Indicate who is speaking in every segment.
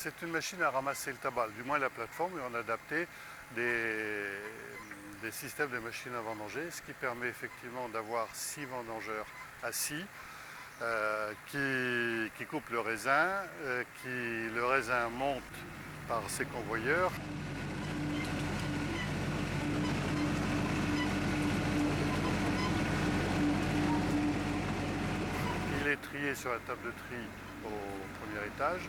Speaker 1: C'est une machine à ramasser le tabac, du moins la plateforme, et on a adapté des systèmes de machines à vendanger, ce qui permet effectivement d'avoir 6 vendangeurs assis qui coupent le raisin, le raisin monte par ces convoyeurs. Il est trié sur la table de tri au premier étage.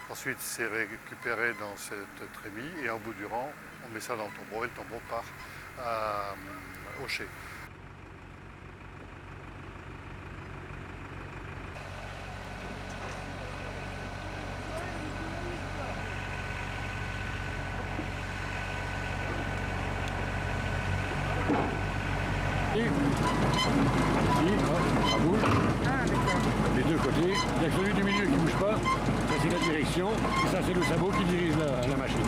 Speaker 1: Ensuite, c'est récupéré dans cette trémie et en bout du rang, on met ça dans le tombereau et le tombereau part au chai.
Speaker 2: Ici, ça bouge. Les deux côtés. Il y a celui du milieu qui ne bouge pas. Ça c'est la direction. Et ça c'est le sabot qui dirige la machine.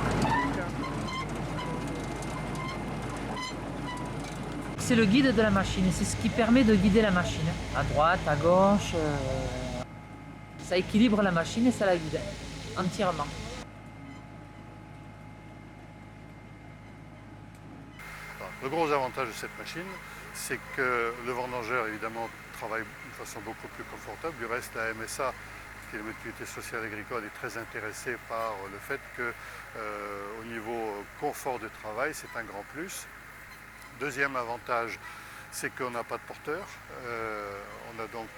Speaker 3: C'est le guide de la machine, c'est ce qui permet de guider la machine. À droite, à gauche, ça équilibre la machine et ça la guide entièrement.
Speaker 1: Le gros avantage de cette machine, c'est que le vendangeur, évidemment, travaille de façon beaucoup plus confortable. Du reste, la MSA, qui est la mutualité sociale agricole, est très intéressée par le fait que, au niveau confort de travail, c'est un grand plus. Deuxième avantage, c'est qu'on n'a pas de porteur. On a donc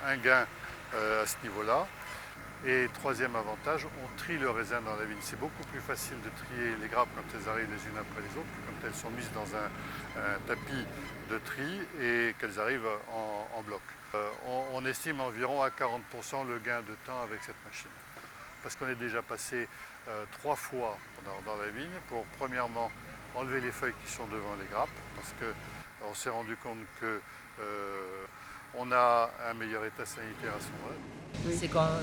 Speaker 1: un gain à ce niveau-là. Et troisième avantage, on trie le raisin dans la vigne. C'est beaucoup plus facile de trier les grappes quand elles arrivent les unes après les autres que quand elles sont mises dans un tapis de tri et qu'elles arrivent en bloc. On estime environ à 40% le gain de temps avec cette machine. Parce qu'on est déjà passé 3 fois dans la vigne pour, premièrement, enlever les feuilles qui sont devant les grappes, parce qu'on s'est rendu compte qu'on a un meilleur état sanitaire à ce moment-là.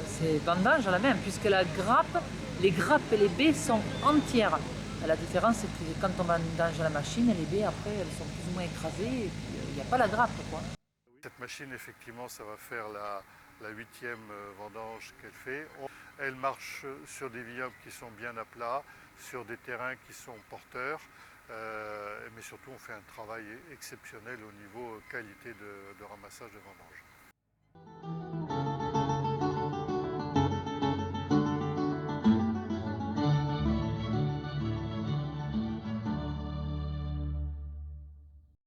Speaker 3: C'est vendange à la même, puisque les grappes et les baies sont entières. La différence, c'est que quand on vendange à la machine, les baies, après, elles sont plus ou moins écrasées, et puis il n'y a pas la grappe, quoi.
Speaker 1: Cette machine, effectivement, ça va faire la 8e vendange qu'elle fait. Elle marche sur des vignobles qui sont bien à plat, sur des terrains qui sont porteurs, mais surtout on fait un travail exceptionnel au niveau qualité de ramassage de vendange.